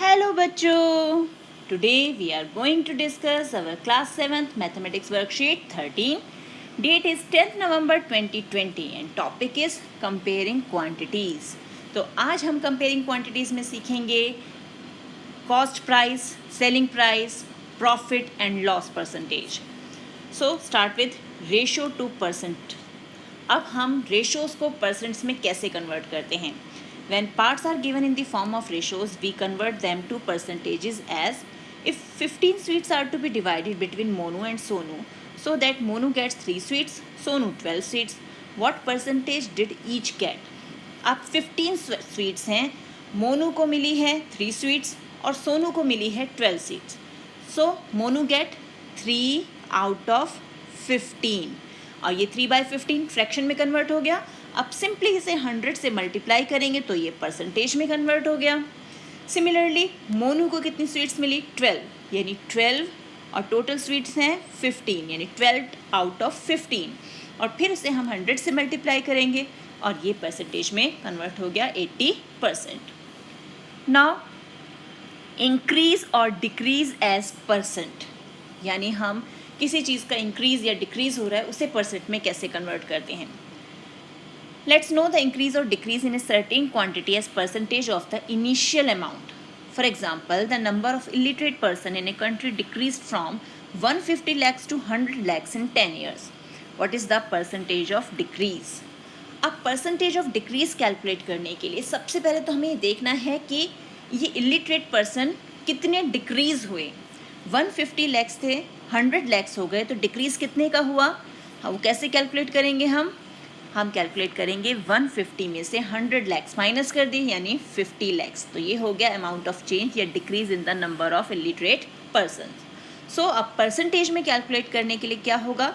Hello बच्चों, today we are going to discuss our class 7th mathematics worksheet 13. Date is 10th November 2020 and topic is comparing quantities. तो आज हम comparing quantities में सीखेंगे cost price, selling price, profit and loss percentage. So start with ratio to percent. अब हम ratios को percents में कैसे कन्वर्ट करते हैं. When parts are given in the form of ratios, we convert them to percentages as if 15 sweets are to be divided between Monu and Sonu, so that Monu gets 3 sweets, Sonu 12 sweets, what percentage did each get? अब 15 sweets हैं, मोनू को मिली है 3 sweets और सोनू को मिली है 12 sweets. So Monu get 3 out of 15 और ये 3/15 fraction में कन्वर्ट हो गया. अब सिंपली इसे 100 से मल्टीप्लाई करेंगे तो ये परसेंटेज में कन्वर्ट हो गया. सिमिलरली मोनू को कितनी स्वीट्स मिली? 12, यानी 12 और टोटल स्वीट्स हैं 15, यानी 12 आउट ऑफ 15 और फिर उसे हम 100 से मल्टीप्लाई करेंगे और ये परसेंटेज में कन्वर्ट हो गया 80%. नाउ इंक्रीज और डिक्रीज एज परसेंट, यानी हम किसी चीज़ का इंक्रीज या डिक्रीज हो रहा है उसे परसेंट में कैसे कन्वर्ट करते हैं. Let's know the increase or decrease in a certain quantity as percentage of the initial amount. For example, the number of illiterate person in a country decreased from 150 lakhs to 100 lakhs in 10 years. What is the percentage of decrease? अब percentage of decrease calculate करने के लिए सबसे पहले तो हमें देखना है कि ये illiterate person कितने decrease हुए. 150 lakhs थे, 100 lakhs हो गए, तो decrease कितने का हुआ? वो कैसे calculate करेंगे हम कैलकुलेट करेंगे 150 में से 100 lakhs माइनस कर दिए यानी 50 lakhs. तो ये हो गया अमाउंट ऑफ चेंज या decrease in the number of illiterate person. So अब परसेंटेज में कैलकुलेट करने के लिए क्या होगा?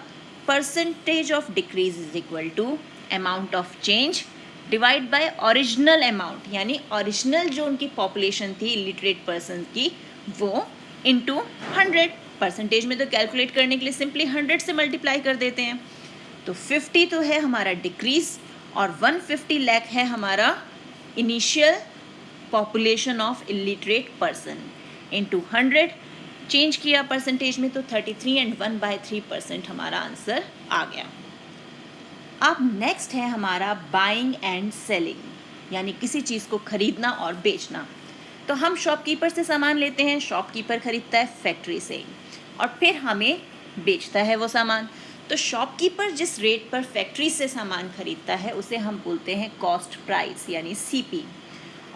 Percentage of decrease is equal to amount of change divide by original amount, यानी ओरिजिनल जो उनकी पॉपुलेशन थी इलिटरेट पर्सन की वो इंटू 100. परसेंटेज में तो कैलकुलेट करने के लिए सिंपली 100 से मल्टीप्लाई कर देते हैं. तो 50 तो है हमारा डिक्रीज और 150 लाख है हमारा initial population of illiterate person into 100 change किया परसेंटेज में तो 33 एंड 1/3% हमारा आंसर आ गया. अब नेक्स्ट है हमारा बाइंग एंड सेलिंग, यानी किसी चीज़ को खरीदना और बेचना. तो हम शॉपकीपर से सामान लेते हैं, शॉपकीपर खरीदता है फैक्ट्री से और फिर हमें बेचता है वो सामान. तो शॉपकीपर जिस रेट पर फैक्ट्री से सामान खरीदता है उसे हम बोलते हैं कॉस्ट प्राइस यानी सीपी,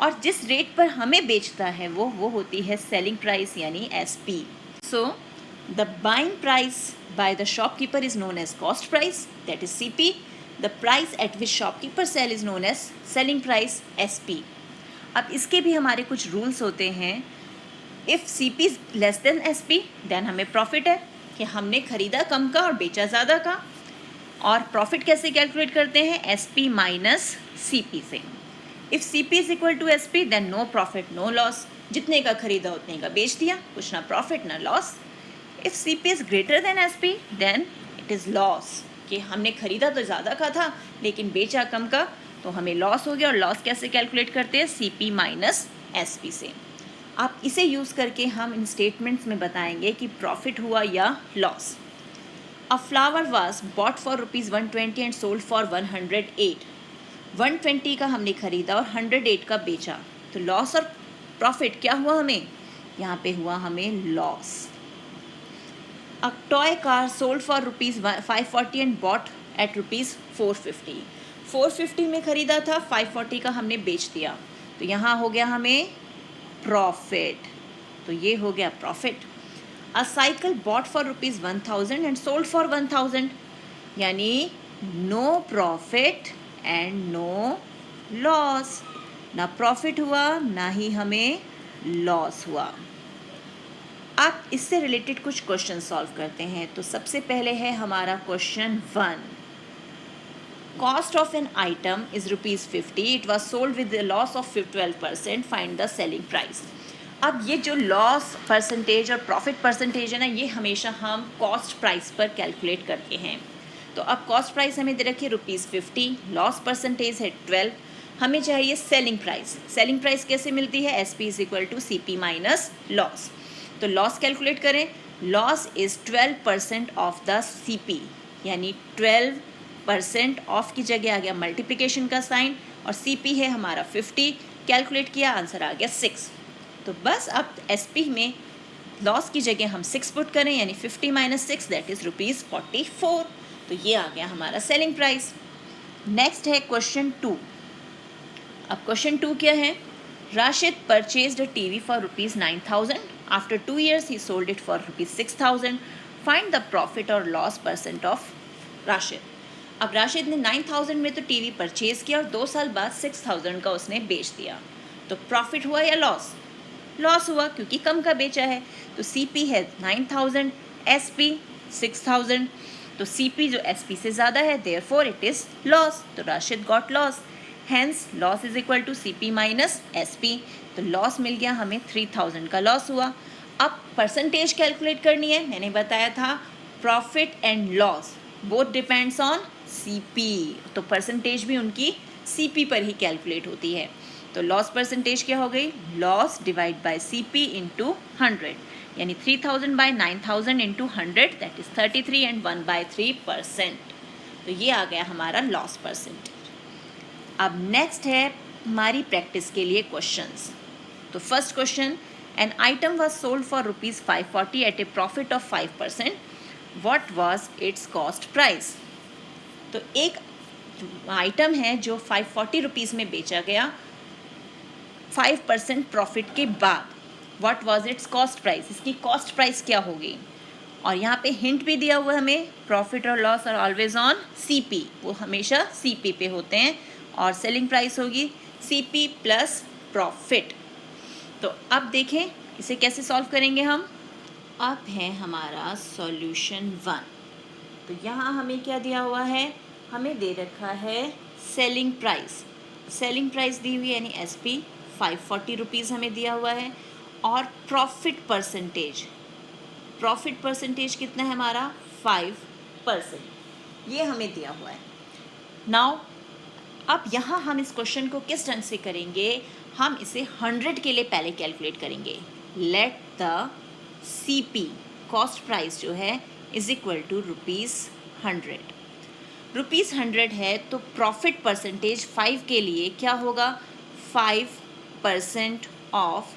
और जिस रेट पर हमें बेचता है वो होती है सेलिंग प्राइस यानी SP. So the buying price by the shopkeeper is known as cost price, that is CP. The price at which shopkeeper sell is known as selling price, SP. अब इसके भी हमारे कुछ रूल्स होते हैं. If CP is less than SP then हमें profit है कि हमने खरीदा कम का और बेचा ज़्यादा का. और प्रॉफिट कैसे कैलकुलेट करते हैं? एसपी माइनस सीपी से. If CP is equal to SP then no profit no loss, जितने का खरीदा उतने का बेच दिया, कुछ ना प्रॉफिट ना loss. If CP is greater than SP then it is loss, कि हमने खरीदा तो ज़्यादा का था लेकिन बेचा कम का, तो हमें लॉस हो गया. और लॉस कैसे कैलकुलेट करते हैं? सीपी माइनस एसपी से. आप इसे यूज़ करके हम इन स्टेटमेंट्स में बताएंगे कि प्रॉफिट हुआ या loss. A flower was bought for ₹120 and sold for 108. 120 का हमने खरीदा और 108 का बेचा, तो लॉस और प्रॉफिट क्या हुआ हमें? यहाँ पे हुआ हमें loss. A toy car sold for ₹540 and bought at ₹450. 450 में खरीदा था, 540 का हमने बेच दिया, तो यहाँ हो गया हमें प्रॉफिट. तो ये हो गया profit. A cycle bought for ₹1000 and sold for 1000, यानी no profit and no loss. ना प्रॉफिट हुआ ना ही हमें लॉस हुआ. आप इससे रिलेटेड कुछ क्वेश्चन सॉल्व करते हैं. तो सबसे पहले है हमारा question 1. Cost of an item is ₹50. It was sold with a loss of 12%. Find the selling price. अब ये जो लॉस परसेंटेज और प्रॉफिट परसेंटेज है ना, ये हमेशा हम कॉस्ट प्राइस पर कैलकुलेट करते हैं. तो अब कॉस्ट प्राइस हमें दे रखी है ₹50, लॉस परसेंटेज है 12, हमें चाहिए सेलिंग प्राइस। सेलिंग प्राइस कैसे मिलती है? SP is equal to CP minus loss. तो लॉस कैलकुलेट करें। Loss is 12% of the CP, यानी 12% ऑफ की जगह आ गया मल्टीप्लिकेशन का साइन, और CP है हमारा 50। कैलकुलेट किया, आंसर आ गया 6। तो बस अब SP में लॉस की जगह हम 6 पुट करें, यानी 50 माइनस 6 दैट इज ₹44। तो ये आ गया हमारा सेलिंग प्राइस। नेक्स्ट है क्वेश्चन 2। अब क्वेश्चन 2 क्या है? Rashid purchased a TV for ₹9,000। After 2 years he sold it for ₹6,000। Find the profit और लॉस परसेंट ऑफ राशिद। अब राशिद ने 9,000 में तो टीवी परचेज किया और 2 साल बाद 6,000 का उसने बेच दिया। तो प्रॉफिट हुआ या लॉस? लॉस हुआ, क्योंकि कम का बेचा है। तो CP है 9,000, SP 6,000। तो CP जो SP से ज़्यादा है, देयरफॉर इट इज़ लॉस। तो Rashid got loss, hence loss is equal to CP minus SP। तो लॉस मिल गया हमें, 3,000 का लॉस हुआ। अब परसेंटेज कैलकुलेट करनी है। मैंने बताया था profit and loss both depends on CP, तो परसेंटेज भी उनकी CP पर ही कैलकुलेट होती है। तो लॉस परसेंटेज क्या हो गई? Loss divide by CP into 100, यानी 3,000 by 9,000 into 100 that is 33 and 1/3%। तो ये आ गया हमारा लॉस परसेंटेज। अब नेक्स्ट है हमारी प्रैक्टिस के लिए क्वेश्चंस। तो first question, an item was sold for ₹540 at a profit of 5%, what was its cost price? तो एक आइटम है जो 540 रुपीज़ में बेचा गया 5% प्रॉफिट के बाद, what was its cost price? इसकी कॉस्ट प्राइस क्या होगी? और यहाँ पे हिंट भी दिया हुआ है हमें, प्रॉफिट और loss are always on CP, वो हमेशा CP पे होते हैं, और सेलिंग प्राइस होगी CP प्लस प्रॉफिट। तो अब देखें इसे कैसे सॉल्व करेंगे हम। अब है हमारा सॉल्यूशन 1। तो यहाँ हमें क्या दिया हुआ है? हमें दे रखा है सेलिंग प्राइस। सेलिंग प्राइस दी हुई है, यानी SP 540 रुपीज़ हमें दिया हुआ है, और प्रॉफिट परसेंटेज, प्रॉफिट परसेंटेज कितना है हमारा? 5%, ये हमें दिया हुआ है। नाउ अब यहाँ हम इस क्वेश्चन को किस ढंग से करेंगे? हम इसे 100 के लिए पहले कैलकुलेट करेंगे। Let the CP cost price जो है इज इक्वल टू ₹100। ₹100 है तो प्रॉफिट परसेंटेज 5 के लिए क्या होगा? 5% ऑफ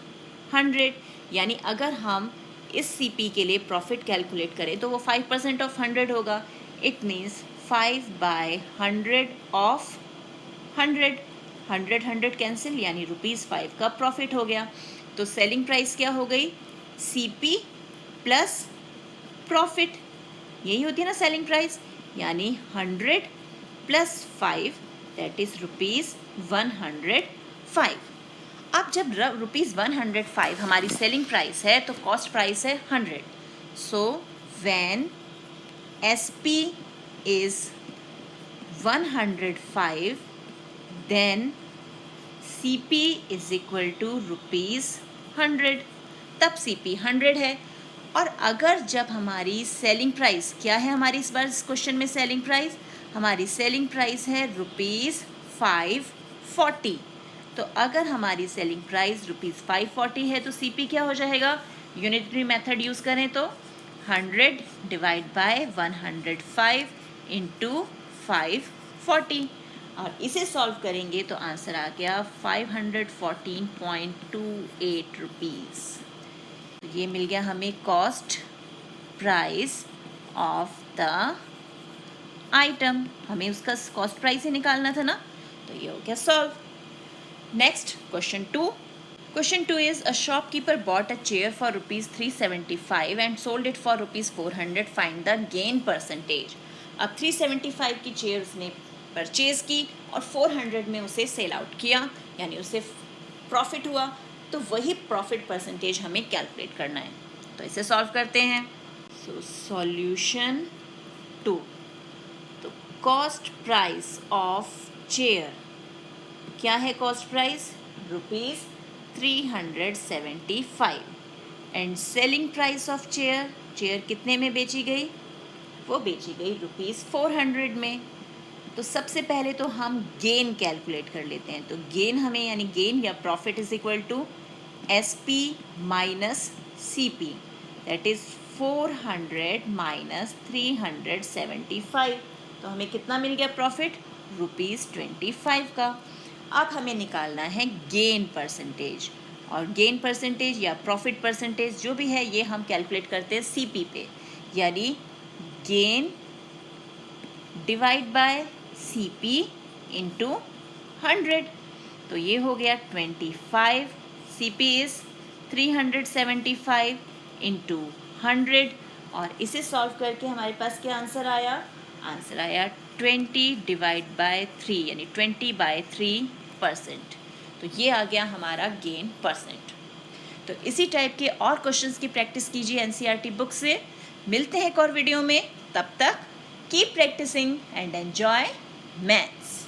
100, यानी अगर हम इस CP के लिए प्रॉफिट कैलकुलेट करें तो वो 5% ऑफ 100 होगा। इट मीन्स 5/100 ऑफ 100, 100 कैंसिल, यानी ₹5 का प्रॉफिट हो गया। तो सेलिंग प्राइस क्या हो गई? CP प्लस प्रॉफिट, यही होती है ना सेलिंग प्राइस, यानी 100 प्लस 5 दैट इज ₹105। अब जब ₹105 हमारी सेलिंग प्राइस है तो कॉस्ट प्राइस है 100। So when SP is 105 then CP is equal to ₹100, तब CP 100 है। और अगर जब हमारी सेलिंग प्राइस क्या है, हमारी इस बार इस क्वेश्चन में सेलिंग प्राइस, हमारी सेलिंग प्राइस है ₹540। तो अगर हमारी सेलिंग प्राइस ₹540 है तो CP क्या हो जाएगा? यूनिटरी मेथड यूज़ करें तो 100 डिवाइड बाय 105 इंटू 540, और इसे सॉल्व करेंगे तो आंसर आ गया 514.28 रुपीज़। ये मिल गया हमें cost price of the item. हमें उसका कॉस्ट प्राइस ही निकालना था ना, तो ये हो गया solve. Next question 2। Question 2 is a shopkeeper bought a chair for ₹375 and sold it for ₹400, find the gain percentage. अब 375 की चेयर उसने परचेज की और 400 में उसे सेल आउट किया, यानी उसे प्रॉफिट हुआ। तो वही प्रॉफिट परसेंटेज हमें कैलकुलेट करना है। तो इसे सॉल्व करते हैं। So solution 2। तो कॉस्ट प्राइस ऑफ चेयर क्या है? Cost price ₹375 and selling price of chair, chair कितने में बेची गई? वो बेची गई ₹400 में। तो सबसे पहले तो हम गेन कैलकुलेट कर लेते हैं। तो गेन हमें यानी गेन या profit is equal to SP minus CP, that is 400 minus 375। तो हमें कितना मिल गया प्रॉफिट? ₹25 का। अब हमें निकालना है गेन परसेंटेज, और गेन परसेंटेज या प्रॉफिट परसेंटेज जो भी है ये हम कैलकुलेट करते हैं CP पे, यानी gain divide by CP into 100। तो ये हो गया 25, CP इज 375 इंटू 100, और इसे सॉल्व करके हमारे पास क्या आंसर आया? आंसर आया 20 डिवाइड बाय 3 यानी 20/3%। तो ये आ गया हमारा गेन परसेंट। तो इसी टाइप के और क्वेश्चंस की प्रैक्टिस कीजिए NCERT बुक से। मिलते हैं एक और वीडियो में, तब तक keep practising and enjoy maths.